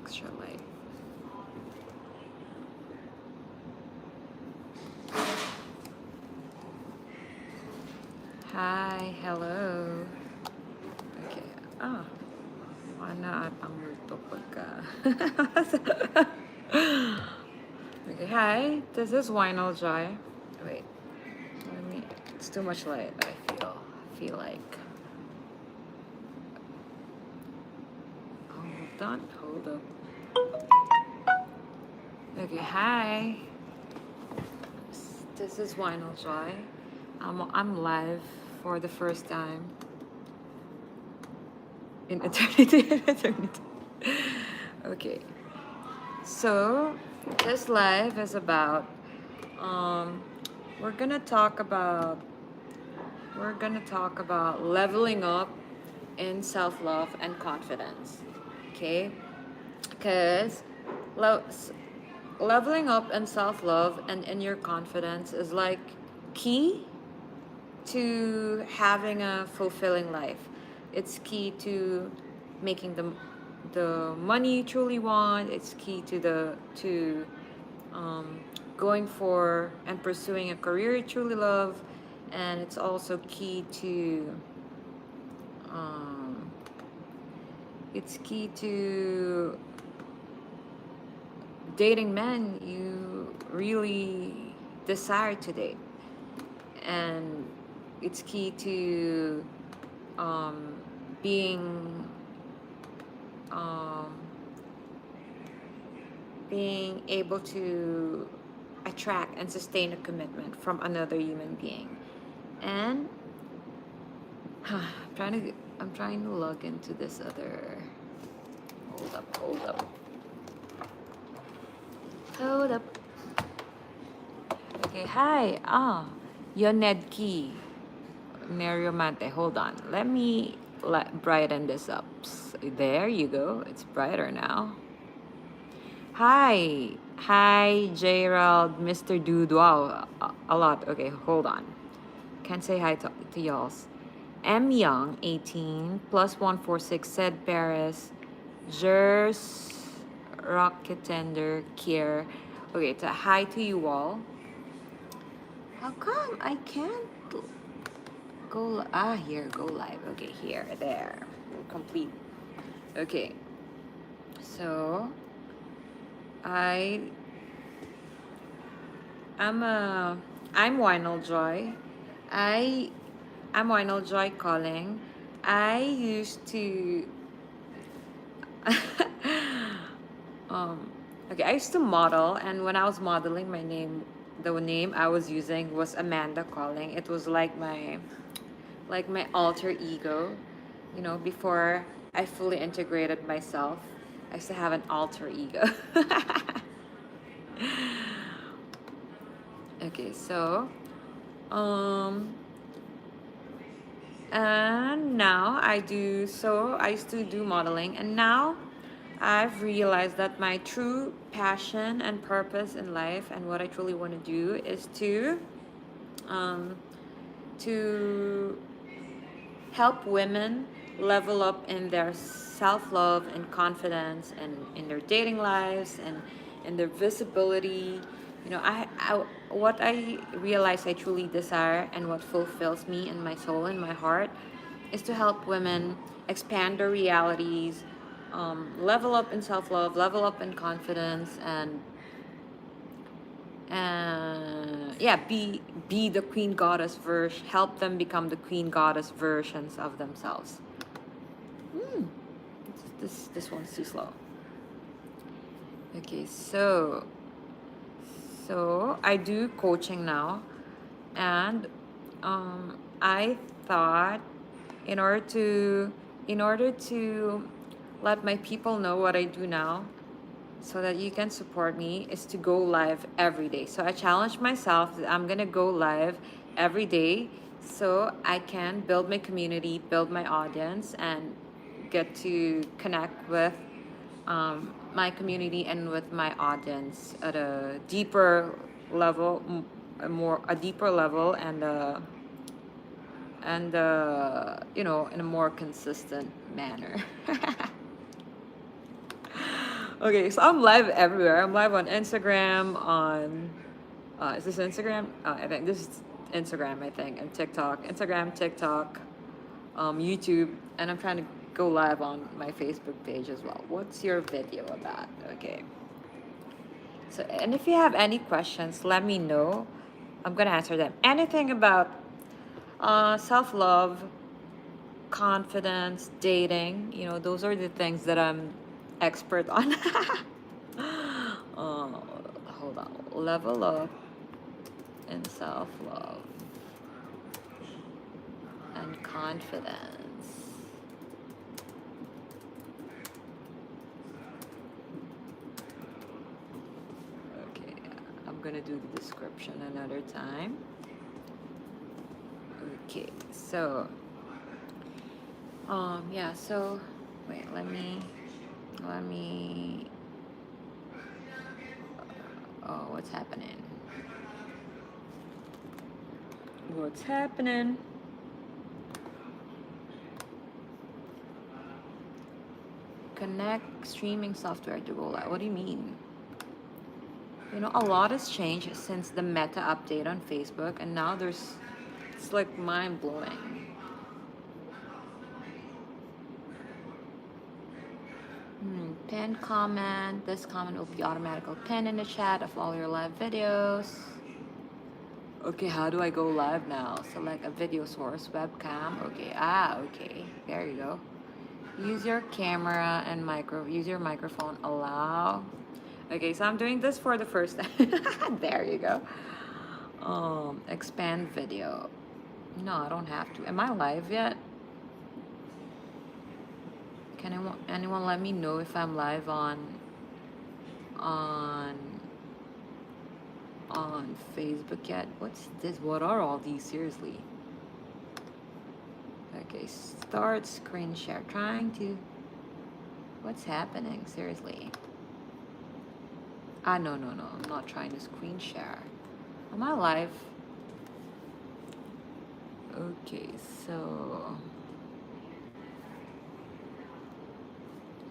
extra life. Hi, hello. Okay. Ah, mana atang multo pagka. Okay, hi. This is Winal Joy. Wait, let me. It's too much light. I feel like. Hold on. Hold up. Okay, hi. This is Winal Joy. I'm live for the first time in eternity. Okay, so this live is about um, we're gonna talk about leveling up in self-love and confidence. Okay, because lo- s- leveling up in self-love and in your confidence is like key to having a fulfilling life. It's key to making the money you truly want. It's key to um, going for and pursuing a career you truly love, and it's also key to um, dating men you really desire to date, and it's key to um, being um, being able to attract and sustain a commitment from another human being. And I'm trying to log into this other. Hold up. Okay, hi. Yonedki Neriomante. Hold on. Let me brighten this up. There you go. It's brighter now. Hi. Hi, Gerald, Mr. Dude. Wow, a lot. Okay, hold on. Can't say hi to y'all's. M Young, 18, plus 146, said Paris, Jers, Rocket Tender, Kier. Okay, to hi to you all. How come I can't here, go live. Okay, here, there. Complete. Okay, so I I'm a I'm Winal Joy. I I'm Winal Joy calling. I used to um okay, I used to model, and when I was modeling, the name I was using was Amanda Calling. It was like my alter ego, before I fully integrated myself. I used to have an alter ego. Okay, so um and now I used to do modeling, and now I've realized that my true passion and purpose in life and what I truly want to do is um to help women level up in their self-love and confidence, and in their dating lives, and in their visibility. I what I realize I truly desire, and what fulfills me in my soul and my heart, is to help women expand their realities, level up in self-love, level up in confidence, and yeah, be the queen goddess version, help them become the queen goddess versions of themselves. This one's too slow. Okay, so I do coaching now, and I thought, in order to let my people know what I do now, so that you can support me, is to go live every day. So I challenge myself that I'm gonna go live every day, so I can build my community, build my audience, and get to connect with my community and with my audience at a deeper level, a deeper level, and in a more consistent manner. Okay, so I'm live everywhere. I'm live on Instagram, on is this Instagram? I think this is Instagram, I think, and TikTok. Instagram, TikTok, YouTube, and I'm trying to go live on my Facebook page as well. What's your video about? Okay. So, and if you have any questions, let me know. I'm gonna answer them. Anything about self-love, confidence, dating, those are the things that I'm expert on. Hold on. Level up in self-love and confidence. Okay, I'm gonna do the description another time. Okay, so yeah, so wait, let me oh, what's happening? What's happening? Connect streaming software to roll out. What do you mean? A lot has changed since the meta update on Facebook, and now it's like mind blowing. Pin comment. This comment will be automatically pinned in the chat of all your live videos. Okay, how do I go live now? Select a video source, webcam. Okay, okay. There you go. Use your camera and use your microphone. Allow. Okay, so I'm doing this for the first time. There you go. Expand video. No, I don't have to. Am I live yet? Can anyone let me know if I'm live on Facebook yet? What's this? What are all these? Seriously. Okay, start screen share. What's happening? Seriously. No. I'm not trying to screen share. Am I live? Okay, so.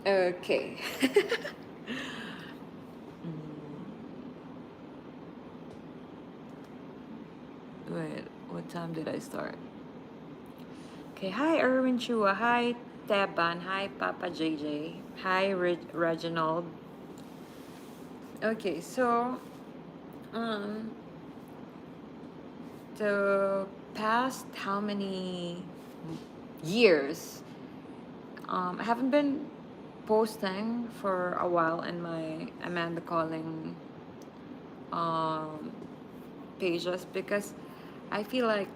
Okay. Wait, what time did I start? Okay, hi Erwin Chua, hi Teban, hi Papa JJ, hi Reginald. Okay, so the past how many years I haven't been posting for a while in my Amanda Calling pages because I feel like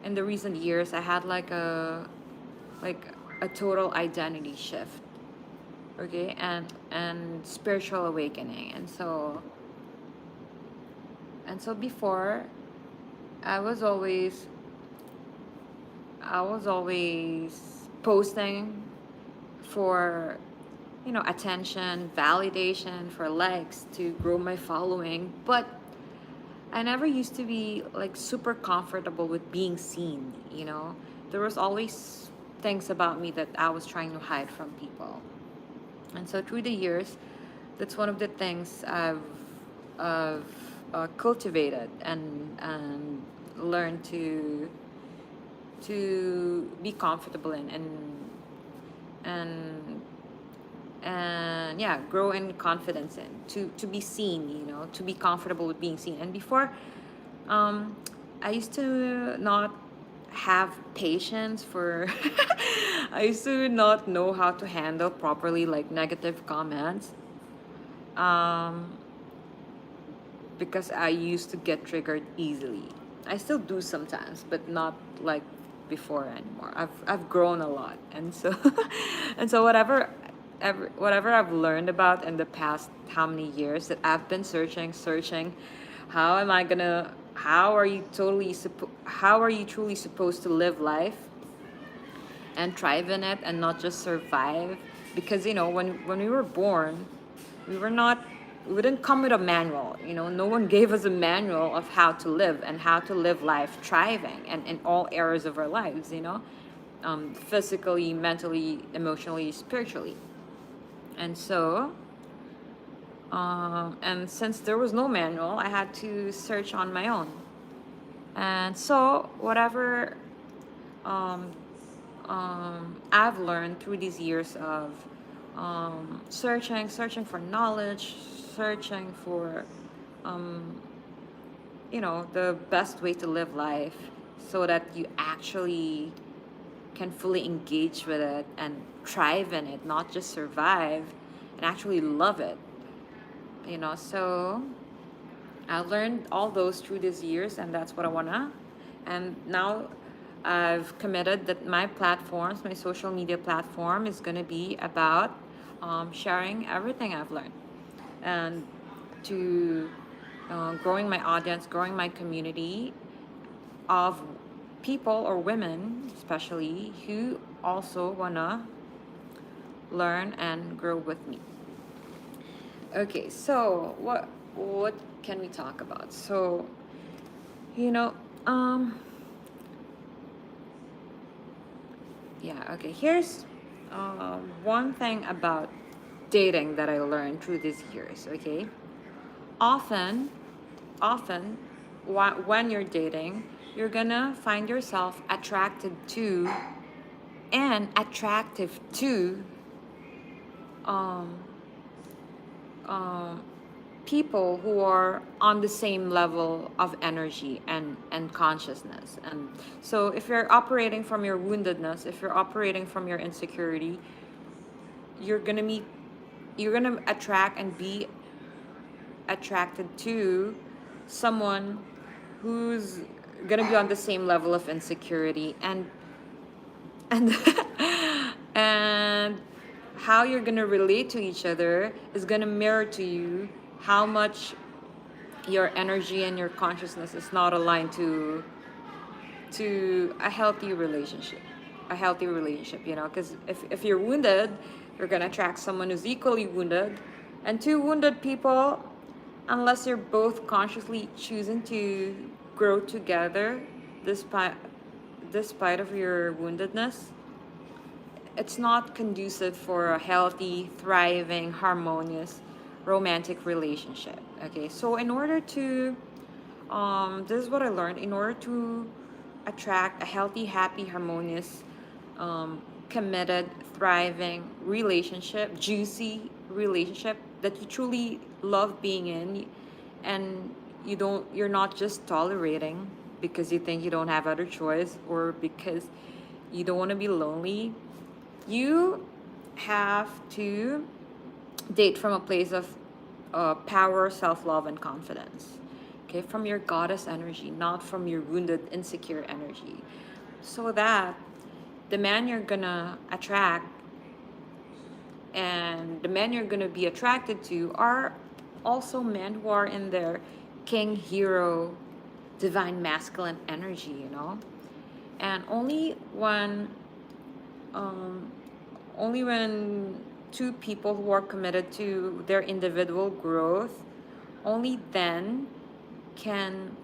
in the recent years I had like a total identity shift, okay, and spiritual awakening, and so before I was always posting for attention, validation, for likes, to grow my following, but I never used to be like super comfortable with being seen. There was always things about me that I was trying to hide from people, and so through the years, that's one of the things I've cultivated and learned to be comfortable in, and yeah, grow in confidence in, to be seen, to be comfortable with being seen. And before, I used to not have patience for I used to not know how to handle properly like negative comments, because I used to get triggered easily. I still do sometimes, but not like before anymore. I've grown a lot, and so and so whatever I've learned about in the past how many years that I've been searching, how am I gonna how are you truly supposed to live life and thrive in it and not just survive? Because when we were born, we didn't come with a manual. No one gave us a manual of how to live and how to live life thriving and in all areas of our lives, physically, mentally, emotionally, spiritually. And so And since there was no manual, I had to search on my own. And so, whatever um, I've learned through these years of searching for knowledge, searching for, um, the best way to live life so that you actually can fully engage with it and thrive in it, not just survive and actually love it. So I learned all those through these years, and that's what I wanna. And now I've committed that my platforms, my social media platform, is gonna be about sharing everything I've learned, and to growing my audience, growing my community of people or women, especially, who also wanna learn and grow with me. Okay, so what can we talk about? So, you know, um, yeah, okay. Here's one thing about dating that I learned through these years. Okay, often, often, when you're dating, you're gonna find yourself attracted to and attractive to um, um, people who are on the same level of energy and consciousness. And so if you're operating from your woundedness, if you're operating from your insecurity, you're gonna meet you're gonna attract and be attracted to someone who's gonna be on the same level of insecurity, and and how you're gonna relate to each other is gonna mirror to you how much your energy and your consciousness is not aligned to a healthy relationship, because if you're wounded, you're gonna attract someone who's equally wounded, and two wounded people, unless you're both consciously choosing to grow together despite of your woundedness, it's not conducive for a healthy, thriving, harmonious romantic relationship. Okay, so in order to this is what I learned. In order to attract a healthy, happy, harmonious, committed, thriving relationship, juicy relationship that you truly love being in, and you're not just tolerating because you think you don't have other choice, or because you don't want to be lonely. You have to date from a place of power, self-love, and confidence. Okay, from your goddess energy, not from your wounded, insecure energy. So that the man you're gonna attract and the men you're gonna be attracted to are also men who are in their king, hero, divine masculine energy. And um, only when two people who are committed to their individual growth, only then can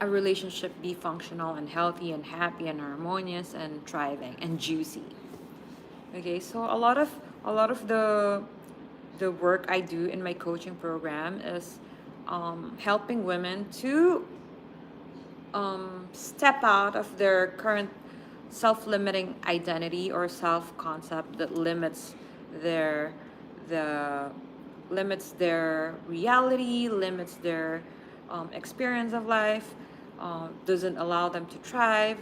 a relationship be functional and healthy and happy and harmonious and thriving and juicy. Okay, so a lot of the work I do in my coaching program is helping women to step out of their current self-limiting identity or self-concept that their the limits their reality, limits their experience of life, doesn't allow them to thrive,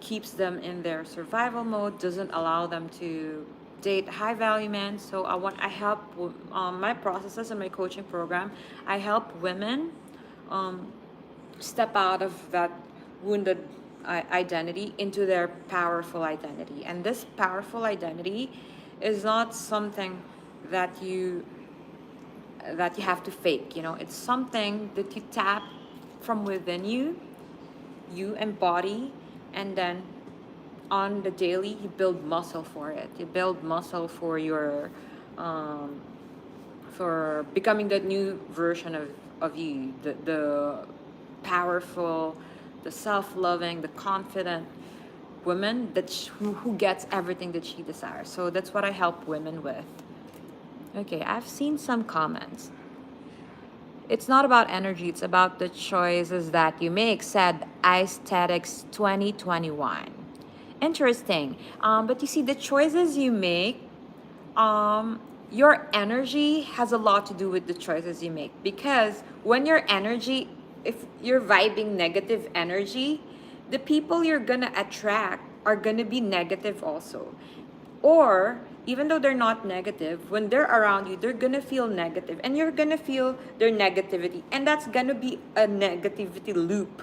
keeps them in their survival mode, doesn't allow them to date high value men. So I help my processes and my coaching program. I help women step out of that wounded identity into their powerful identity. And this powerful identity is not something that you have to fake. It's something that you tap from within you embody, and then on the daily you build muscle for it. You build muscle for your for becoming that new version of you, the powerful, the self-loving, the confident woman who gets everything that she desires. So that's what I help women with. Okay, I've seen some comments. It's not about energy, it's about the choices that you make, said Aesthetics 2021. Interesting. But you see, the choices you make, your energy has a lot to do with the choices you make. Because when your energy, if you're vibing negative energy, the people you're gonna attract are gonna be negative also. Or even though they're not negative, when they're around you, they're gonna feel negative and you're gonna feel their negativity. And that's gonna be a negativity loop.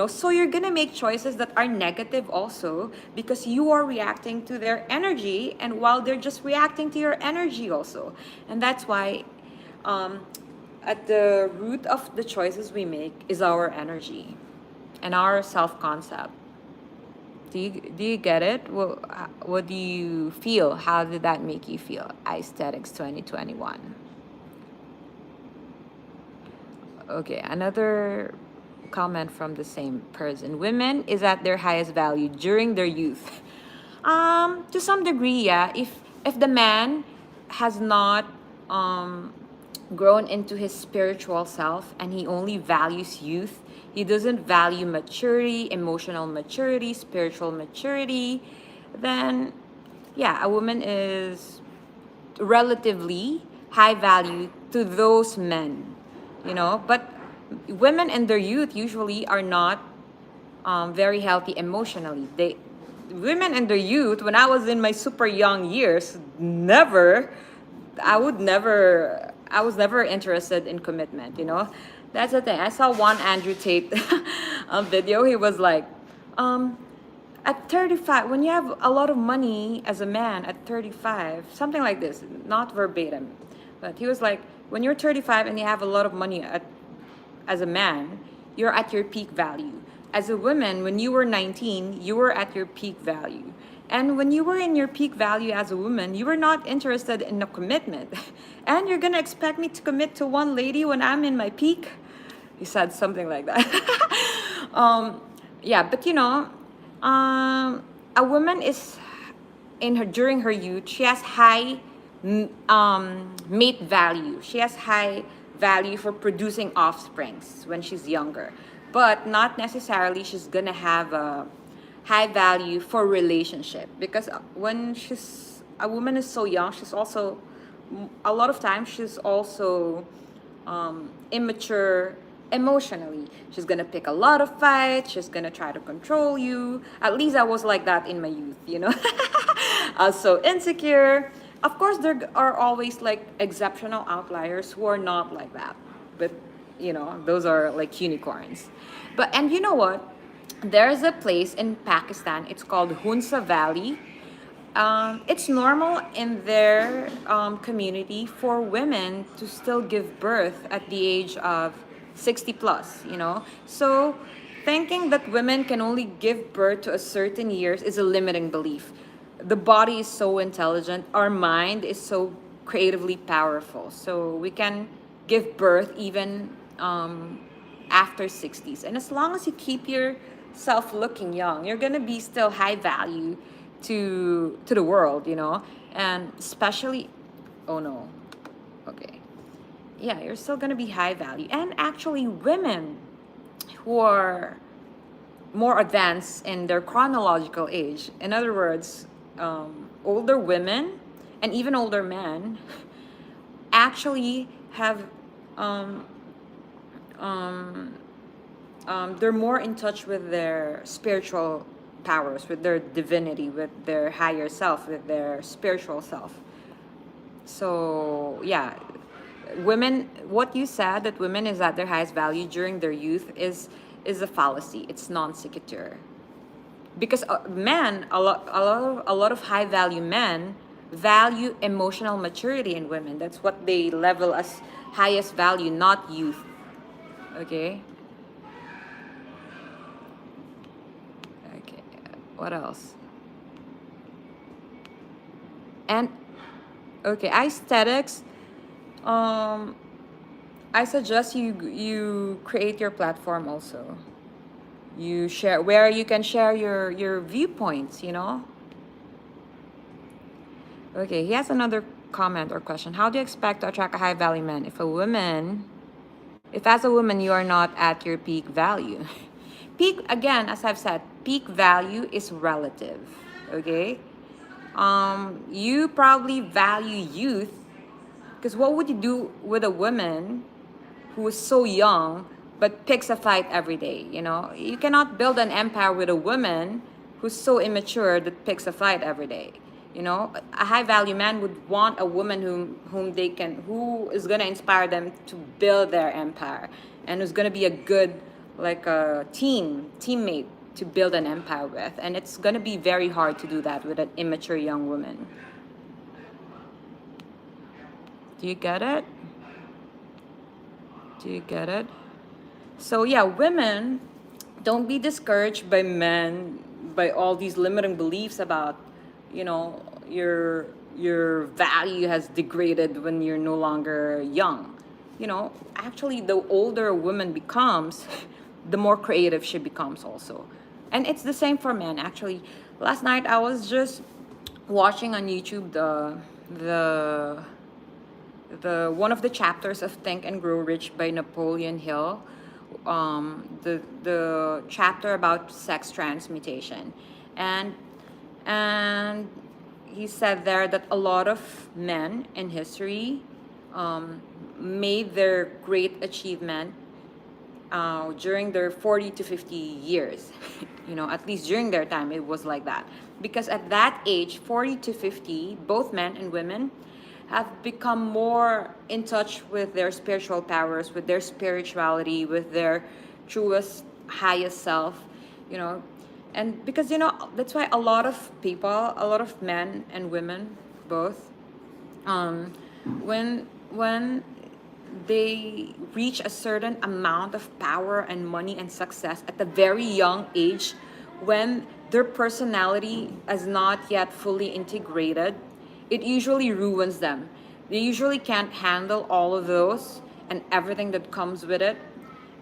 So you're gonna make choices that are negative also because you are reacting to their energy, and while they're just reacting to your energy also. And that's why um, at the root of the choices we make is our energy and our self-concept. Do you get it? What do you feel? How did that make you feel? Aesthetics 2021. Okay, another comment from the same person. Women is at their highest value during their youth. To some degree, yeah. If the man has not grown into his spiritual self and he only values youth, he doesn't value maturity, emotional maturity, spiritual maturity, then yeah, a woman is relatively high value to those men. But women in their youth usually are not very healthy emotionally. Women in their youth, when I was in my super young years, I was never interested in commitment. That's the thing. I saw one Andrew Tate video. He was like, um, at 35, when you have a lot of money as a man at 35, something like this, not verbatim, but he was like, when you're 35 and you have a lot of money as a man, you're at your peak value. As a woman, when you were 19, you were at your peak value. And when you were in your peak value as a woman, you were not interested in a commitment. And you're gonna expect me to commit to one lady when I'm in my peak? He said something like that. Yeah, but a woman is in her during her youth. She has high mate value. She has high value for producing offsprings when she's younger, but not necessarily she's gonna have a high value for relationship, because when she's a woman is so young, she's also a lot of times she's also immature emotionally. She's gonna pick a lot of fights. She's gonna try to control you. At least I was like that in my youth. I was so insecure. Of course, there are always like exceptional outliers who are not like that, but those are like unicorns. And you know what? There's a place in Pakistan. It's called Hunza Valley. It's normal in their community for women to still give birth at the age of 60 plus. So thinking that women can only give birth to a certain years is a limiting belief. The body is so intelligent, our mind is so creatively powerful. So we can give birth even after 60s. And as long as you keep yourself looking young, you're going to be still high value to the world. And especially, oh no, okay, yeah, you're still gonna be high value. And actually, women who are more advanced in their chronological age, in other words, older women and even older men, actually have they're more in touch with their spiritual powers, with their divinity, with their higher self, with their spiritual self. So yeah, women, what you said, that women is at their highest value during their youth, is a fallacy. It's non sequitur. Because men, a lot of high value men value emotional maturity in women. That's what they level as highest value, not youth. Okay. Okay. What else? And okay, aesthetics. Um, I suggest you create your platform also. You share where you can share your viewpoints. Okay, he has another comment or question. How do you expect to attract a high value man if as a woman you are not at your peak value? Peak, again, as I've said, peak value is relative. Okay? You probably value youth because what would you do with a woman who is so young but picks a fight every day? You know, you cannot build an empire with a woman who's so immature that picks a fight every day. You know, a high value man would want a woman who is gonna inspire them to build their empire, and who's gonna be a good, like a teammate to build an empire with. And it's gonna be very hard to do that with an immature young woman. Do you get it? Do you get it? So yeah, women, don't be discouraged by men, by all these limiting beliefs about, you know, your value has degraded when you're no longer young. You know, actually the older a woman becomes, the more creative she becomes also. And it's the same for men actually. Last night I was just watching on YouTube the one of the chapters of Think and Grow Rich by Napoleon Hill, the chapter about sex transmutation, and and he said there that a lot of men in history made their great achievement during their 40 to 50 years. You know, at least during their time it was like that, because at that age, 40 to 50, both men and women have become more in touch with their spiritual powers, with their spirituality, with their truest, highest self, you know. And because, you know, that's why a lot of people, a lot of men and women, both, when they reach a certain amount of power and money and success at a very young age, when their personality is not yet fully integrated, it usually ruins them. They usually can't handle all of those and everything that comes with it.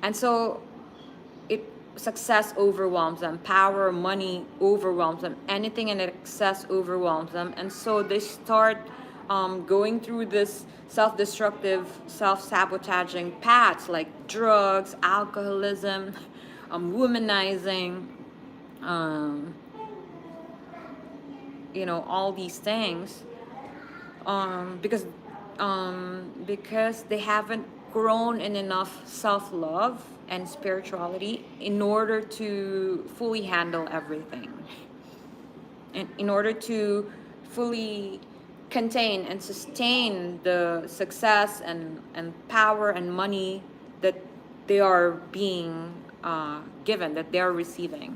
And so it success overwhelms them, power, money overwhelms them, anything in excess overwhelms them. And so they start going through this self-destructive, self-sabotaging paths like drugs, alcoholism, womanizing, you know, all these things, because they haven't grown in enough self-love and spirituality in order to fully handle everything, and in order to fully contain and sustain the success and power and money that they are being given, that they are receiving.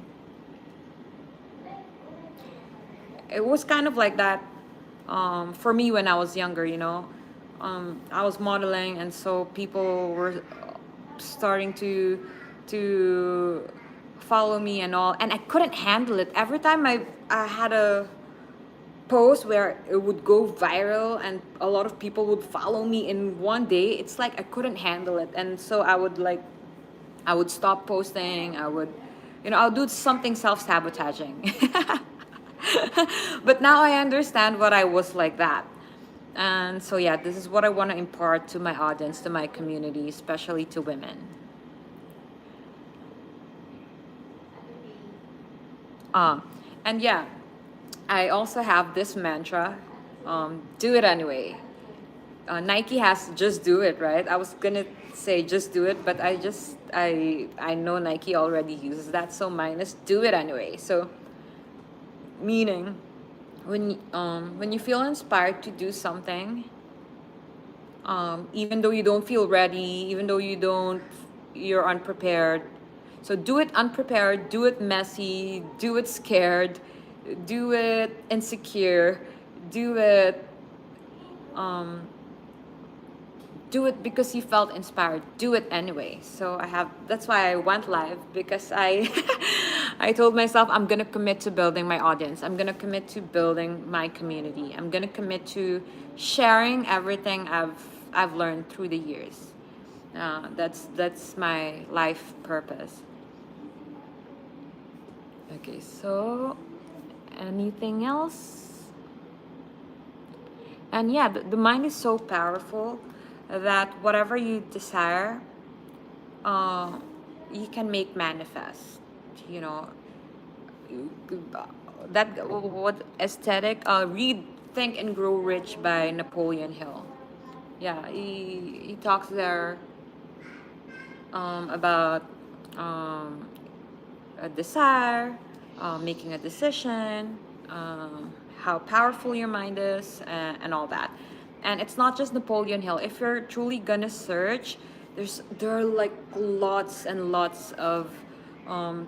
It was kind of like that for me when I was younger, you know. I was modeling, and so people were starting to follow me and all, and I couldn't handle it. Every time I had a post where it would go viral and a lot of people would follow me in one day, it's like I couldn't handle it. And so I would stop posting. I'll do something self-sabotaging. But now I understand what I was like that. And so yeah, this is what I want to impart to my audience, to my community, especially to women. And yeah, I also have this mantra, do it anyway. Nike has just do it, right? I was gonna say just do it, but I know Nike already uses that, so mine is do it anyway. So meaning when you feel inspired to do something, even though you don't feel ready, even though you're unprepared, so do it unprepared, do it messy, do it scared, do it insecure, do it because you felt inspired. Do it anyway. So that's why I went live, because I I told myself I'm gonna commit to building my audience. I'm gonna commit to building my community. I'm gonna commit to sharing everything I've learned through the years. That's my life purpose. Okay, so anything else? And yeah, the mind is so powerful that whatever you desire, uh, you can make manifest. You know, that what aesthetic. Read Think and Grow Rich by Napoleon Hill. Yeah, he talks there about um, a desire, making a decision, how powerful your mind is, and all that. And it's not just Napoleon Hill. If you're truly gonna search, there are like lots and lots of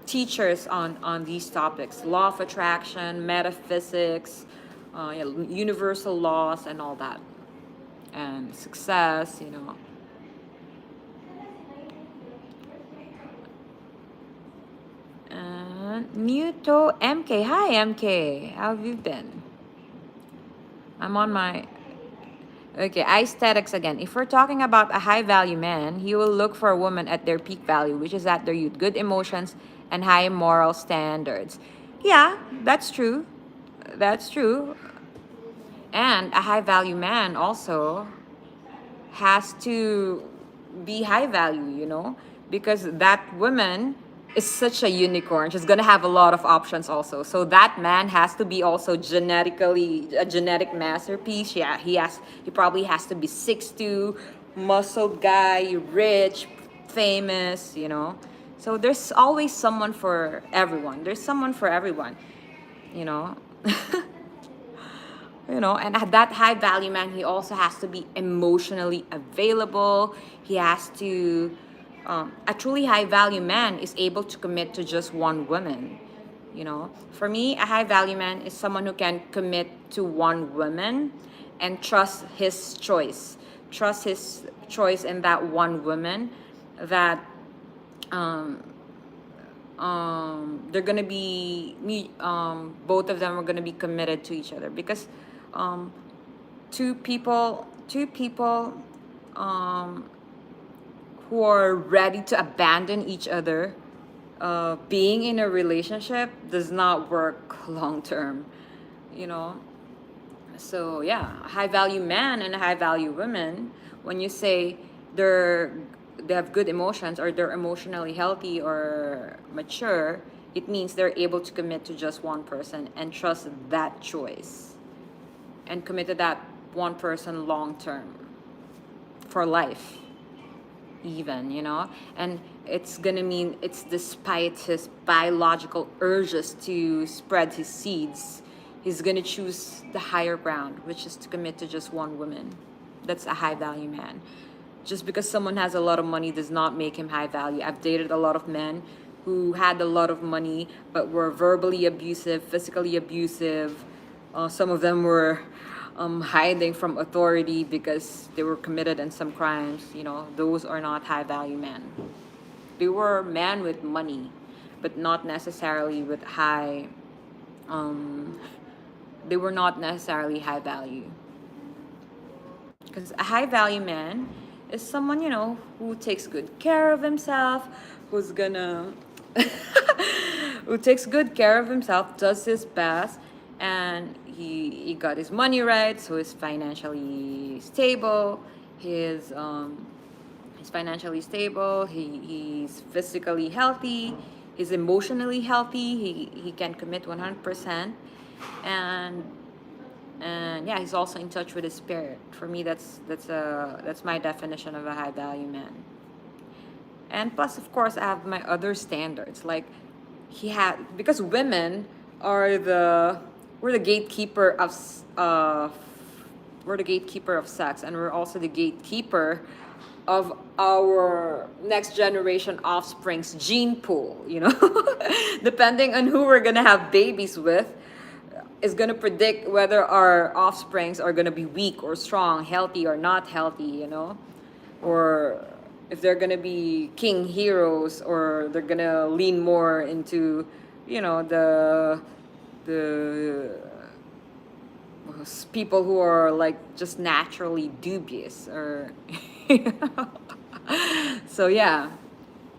teachers on these topics: law of attraction, metaphysics, yeah, universal laws, and all that, and success. You know. Muto MK. Hi, MK. How have you been? I'm on my. Okay, aesthetics again. If we're talking about a high value man, he will look for a woman at their peak value, which is at their youth, good emotions, and high moral standards. Yeah, that's true. That's true. And a high value man also has to be high value, because that woman is such a unicorn. She's gonna have a lot of options also. So that man has to be also genetically a genetic masterpiece. Yeah, he probably has to be 6'2", muscled guy, rich, famous. So there's always someone for everyone. There's someone for everyone, you know. And that high value man, he also has to be emotionally available. He has to A truly high value man is able to commit to just one woman. For me, a high value man is someone who can commit to one woman and trust his choice in that one woman, that they're gonna be both of them are gonna be committed to each other, because um, two people who are ready to abandon each other, being in a relationship does not work long term. You know, so yeah, a high value man and a high value woman. When you say they're they have good emotions, or they're emotionally healthy or mature, it means they're able to commit to just one person and trust that choice, and commit to that one person long term, for life, even. And it's gonna mean it's despite his biological urges to spread his seeds, he's gonna choose the higher ground, which is to commit to just one woman. That's a high value man. Just because someone has a lot of money does not make him high value. I've dated a lot of men who had a lot of money but were verbally abusive, physically abusive. Some of them were hiding from authority because they were committed in some crimes. Those are not high value men. They were men with money, but not necessarily with high. They were not necessarily high value. Because a high value man is someone, who takes good care of himself, who's gonna who takes good care of himself, does his best, and he got his money right, so he's financially stable. He's financially stable. He's physically healthy. He's emotionally healthy. He can commit 100%, and yeah, he's also in touch with his spirit. For me, that's my definition of a high value man. And plus, of course, I have my other standards. Like, because women are the we're the gatekeeper of we're the gatekeeper of sex, and we're also the gatekeeper of our next generation offspring's gene pool. Depending on who we're gonna have babies with, is going to predict whether our offsprings are going to be weak or strong, healthy or not healthy, or if they're going to be king heroes, or they're going to lean more into, the people who are like just naturally dubious, or so yeah.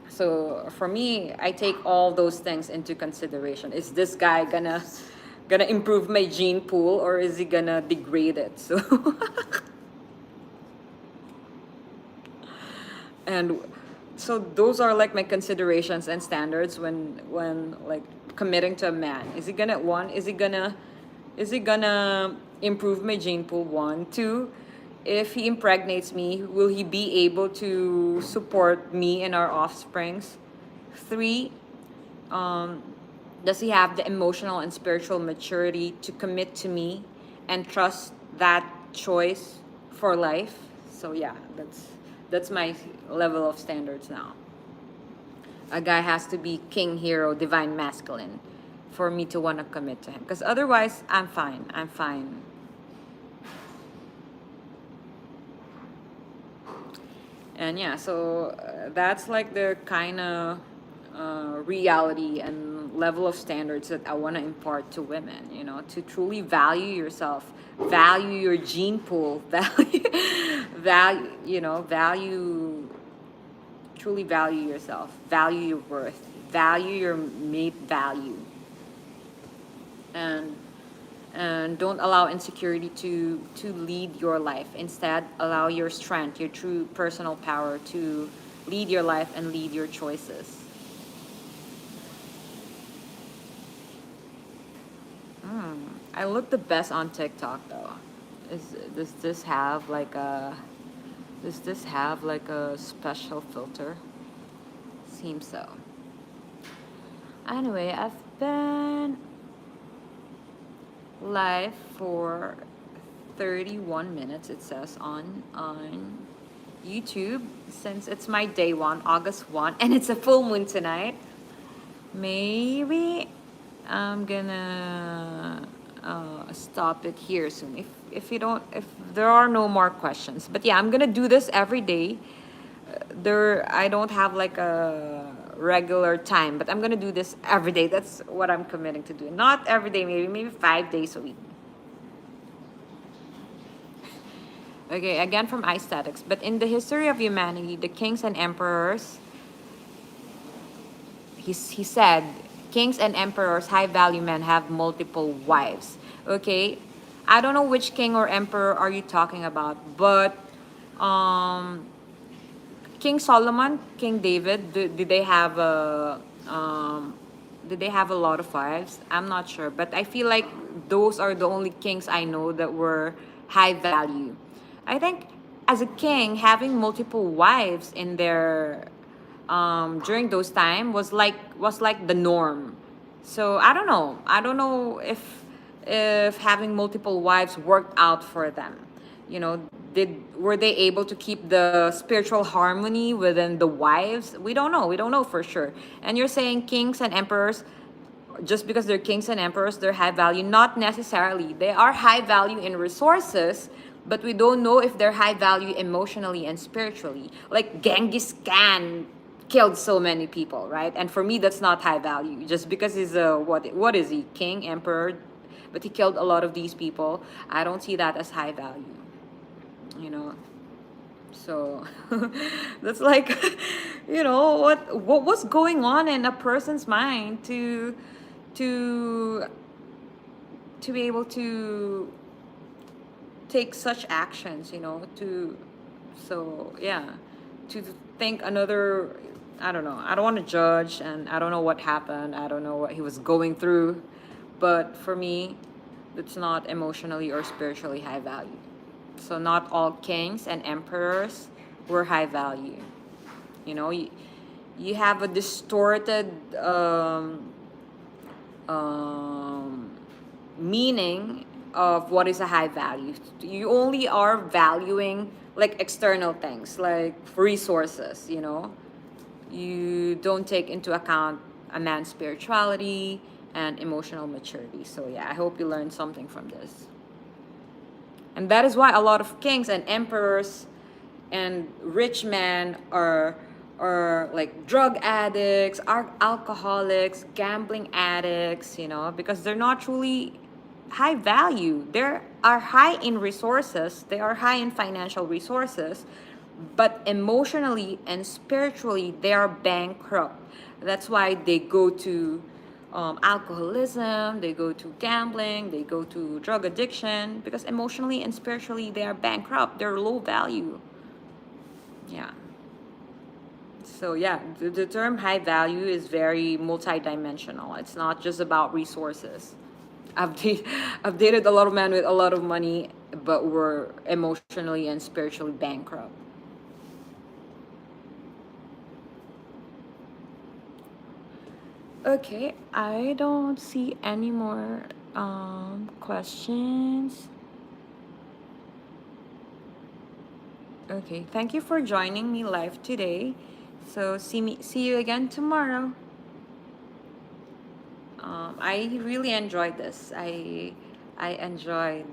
So for me, I take all those things into consideration. Is this guy gonna gonna improve my gene pool, or is he gonna degrade it? So and so those are like my considerations and standards when like committing to a man. Is he gonna improve my gene pool? One, two, if he impregnates me, will he be able to support me and our offsprings? Three, um, does he have the emotional and spiritual maturity to commit to me and trust that choice for life? So yeah, that's my level of standards now. A guy has to be king, hero, divine masculine for me to want to commit to him. Because otherwise, I'm fine. I'm fine. And yeah, so that's like the kind of reality and level of standards that I want to impart to women, you know, to truly value yourself, value your gene pool, value, truly value yourself, value your worth, value your mate value, and don't allow insecurity to lead your life. Instead, allow your strength, your true personal power to lead your life and lead your choices. I look the best on TikTok though. Is does this have like a special filter? Seems so. Anyway, I've been live for 31 minutes, it says on YouTube, since it's my day one, August 1, and it's a full moon tonight. Maybe I'm gonna stop it here soon if there are no more questions. But yeah, I'm gonna do this every day. I don't have like a regular time, but I'm gonna do this every day. That's what I'm committing to do. Not every day, maybe 5 days a week. Okay, again from aesthetics. But in the history of humanity, the kings and emperors, he said, kings and emperors, high value men have multiple wives. Okay, I don't know which king or emperor are you talking about, but King Solomon, King David, did they have a lot of wives? I'm not sure, but I feel like those are the only kings I know that were high value. I think as a king, having multiple wives in their during those time was like the norm. So I don't know. I don't know if having multiple wives worked out for them. You know, were they able to keep the spiritual harmony within the wives? We don't know. We don't know for sure. And you're saying kings and emperors, just because they're kings and emperors, they're high value? Not necessarily. They are high value in resources, but we don't know if they're high value emotionally and spiritually. Like Genghis Khan killed so many people, right? And for me, that's not high value. Just because he's a what is he, king, emperor, but he killed a lot of these people. I don't see that as high value. You know, so that's like, you know, what was going on in a person's mind to be able to take such actions, you know, so yeah, to think another, I don't know, I don't want to judge, and I don't know what happened, I don't know what he was going through, but for me, it's not emotionally or spiritually high value. So not all kings and emperors were high value. You know, you have a distorted meaning of what is a high value. You only are valuing like external things, like resources, you know. You don't take into account a man's spirituality and emotional maturity. So yeah, I hope you learned something from this. And that is why a lot of kings and emperors and rich men are like drug addicts, are alcoholics, gambling addicts, you know, because they're not truly high value. They are high in resources, they are high in financial resources, but emotionally and spiritually they are bankrupt. That's why they go to alcoholism, they go to gambling, they go to drug addiction, because emotionally and spiritually they are bankrupt, they're low value. Yeah. So yeah, the term high value is very multidimensional. It's not just about resources. I've, da- I've dated a lot of men with a lot of money, but were emotionally and spiritually bankrupt. Okay, I don't see any more questions. Okay, thank you for joining me live today. So see you again tomorrow. I really enjoyed this. I enjoyed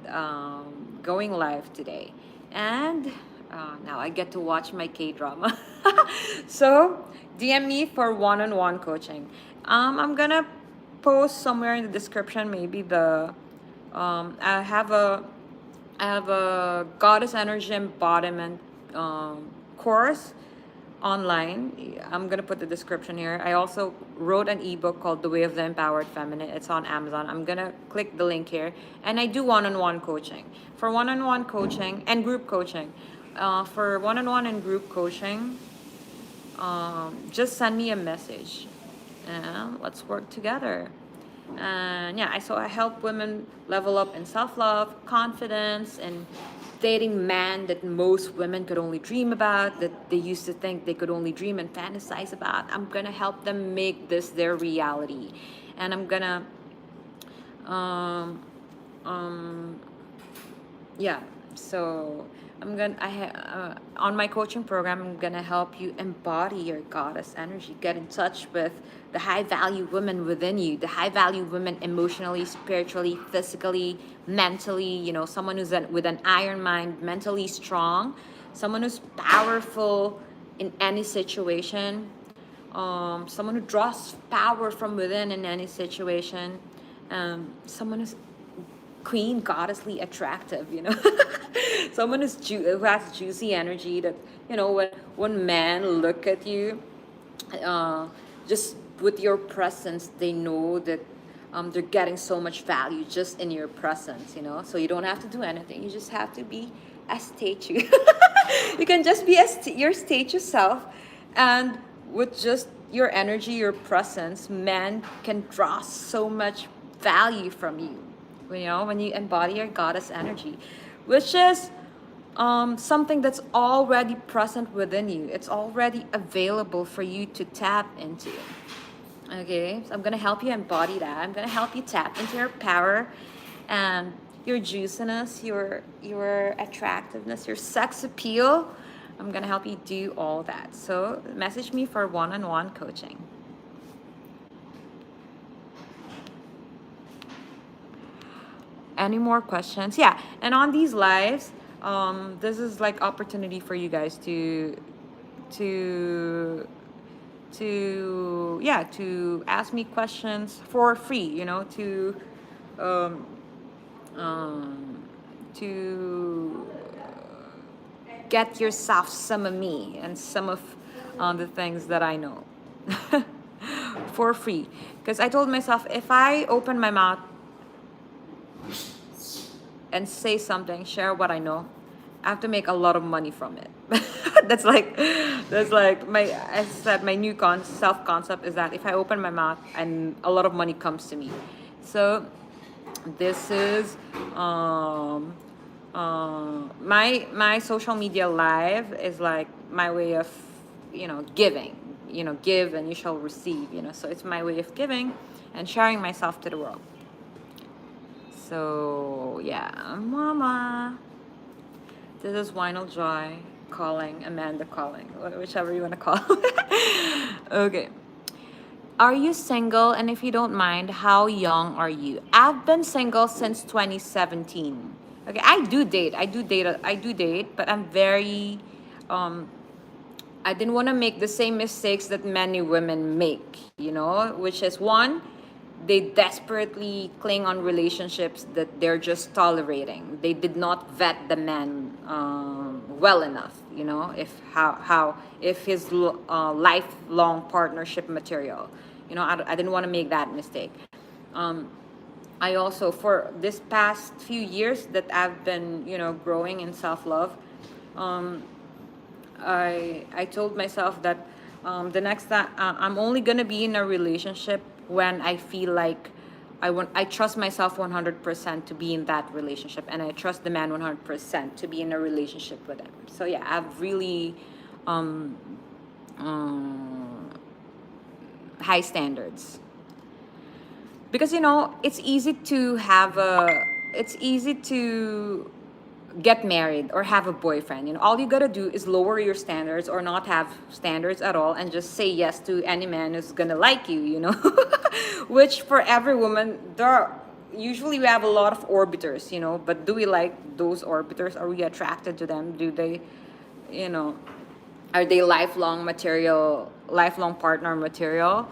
going live today, and now I get to watch my K drama. So DM me for one-on-one coaching. I'm gonna post somewhere in the description maybe the I have a goddess energy embodiment course online. I'm gonna put the description here. I also wrote an ebook called The Way of the Empowered Feminine. It's on Amazon. I'm gonna click the link here, and I do one-on-one coaching. For one-on-one coaching and group coaching, for one-on-one and group coaching, just send me a message, and let's work together. And yeah, I help women level up in self-love, confidence, and dating men that most women could only dream about, that they used to think they could only dream and fantasize about. I'm gonna help them make this their reality, and I'm gonna um um yeah, so on my coaching program, I'm gonna help you embody your goddess energy, get in touch with the high value women within you, the high value women emotionally, spiritually, physically, mentally, someone with an iron mind, mentally strong, someone who's powerful in any situation, someone who draws power from within in any situation, someone who's queen goddessly attractive, someone who has juicy energy, that when men look at you, just with your presence, they know that they're getting so much value just in your presence, so you don't have to do anything, you just have to be a statue. You can just be your statue self, and with just your energy, your presence, men can draw so much value from you, when you embody your goddess energy, which is something that's already present within you. It's already available for you to tap into. Okay, so I'm gonna help you embody that. I'm gonna help you tap into your power and your juiciness, your attractiveness, your sex appeal. I'm gonna help you do all that. So message me for one-on-one coaching. Any more questions? Yeah, and on these lives, this is like opportunity for you guys to to ask me questions for free, um, um, to get yourself some of me and some of the things that I know for free, because I told myself, if I open my mouth and say something, share what I know, I have to make a lot of money from it. That's like my, as I said, my new self concept is that if I open my mouth, and a lot of money comes to me. So this is my social media live is like my way of giving. Give and you shall receive. So it's my way of giving and sharing myself to the world. So yeah, mama. This is Winal Joy calling, Amanda calling, whichever you want to call. Okay. Are you single? And if you don't mind, how young are you? I've been single since 2017. Okay, I do date, but I'm very I didn't want to make the same mistakes that many women make, which is one, they desperately cling on relationships that they're just tolerating. They did not vet the man well enough, if his lifelong partnership material. You know, I didn't want to make that mistake. I also, for this past few years that I've been, you know, growing in self-love, I told myself that the next time I'm only gonna be in a relationship when I feel like I trust myself 100% to be in that relationship, and I trust the man 100% to be in a relationship with him. So yeah, I've really high standards, because you know it's easy to get married or have a boyfriend. You know, all you gotta do is lower your standards or not have standards at all and just say yes to any man who's gonna like you, you know. Which for every woman, there are, usually we have a lot of orbiters, you know, but do we like those orbiters? Are we attracted to them? Do they, you know, are they lifelong partner material?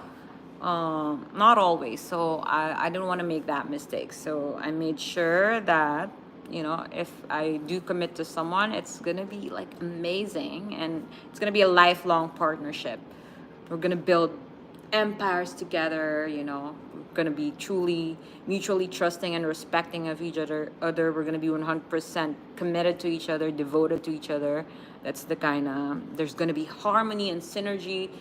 Not always. So I didn't want to make that mistake. So I made sure that, you know, if I do commit to someone, it's gonna be like amazing, and it's gonna be a lifelong partnership. We're gonna build empires together. You know, we're gonna be truly mutually trusting and respecting of each other. We're gonna be 100% committed to each other, devoted to each other. That's the kind of, there's gonna be harmony and synergy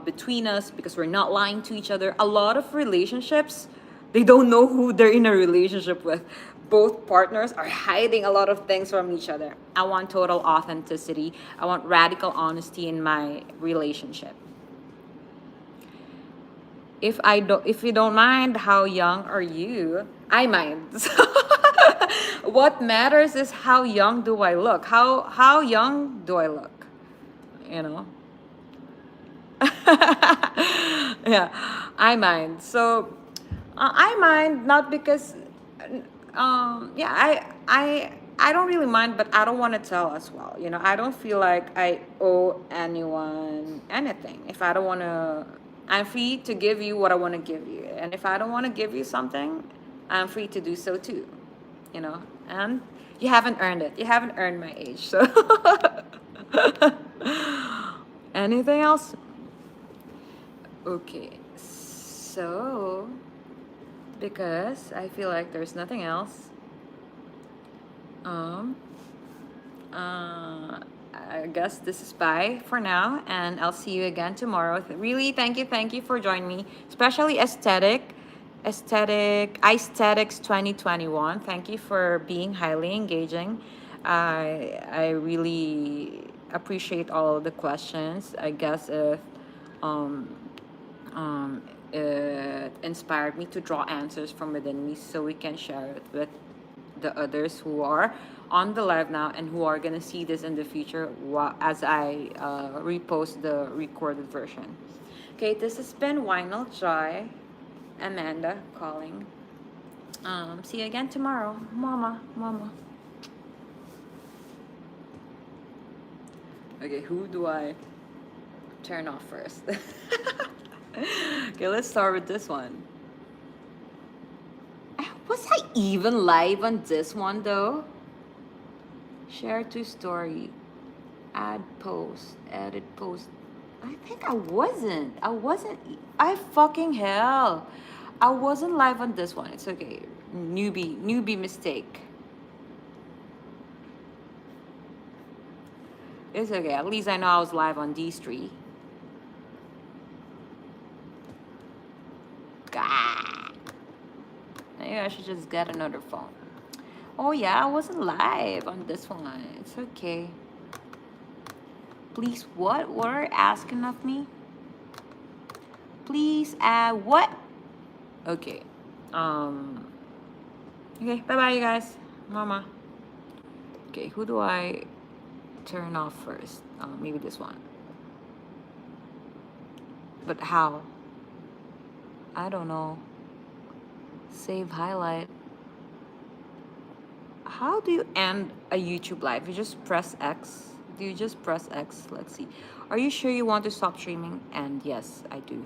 between us, because we're not lying to each other. A lot of relationships, they don't know who they're in a relationship with. Both partners are hiding a lot of things from each other. I want total authenticity. I want radical honesty in my relationship. If you don't mind, how young are you? I mind. What matters is how young do I look? How young do I look? You know? Yeah, I mind. So I mind not because yeah, I don't really mind, but I don't want to tell as well. You know, I don't feel like I owe anyone anything. If I don't want to, I'm free to give you what I want to give you, and if I don't want to give you something, I'm free to do so too. You know, and you haven't earned it. You haven't earned my age. So anything else? Okay, so because I feel like there's nothing else, um, I guess this is bye for now, and I'll see you again tomorrow. Really, thank you for joining me, especially aesthetics 2021. Thank you for being highly engaging. I really appreciate all of the questions. I guess if um it inspired me to draw answers from within me, so we can share it with the others who are on the live now and who are gonna see this in the future as I repost the recorded version. Okay, this has been Winal Joy, Amanda calling. See you again tomorrow, mama. Okay, who do I turn off first? Okay, let's start with this one. Was I even live on this one though? Share to story. Add post. Edit post. I think I wasn't. I fucking hell. I wasn't live on this one. It's okay. Newbie mistake. It's okay. At least I know I was live on these three. God. Maybe I should just get another phone. Oh yeah, I wasn't live on this one. It's okay. Please, what? What are you asking of me? Please add what? Okay. Okay, bye-bye you guys. Mama. Okay, who do I turn off first? Maybe this one. But how? I don't know. Save highlight. How do you end a YouTube live? You just press X. Do you just press X? Let's see. Are you sure you want to stop streaming? And yes, I do.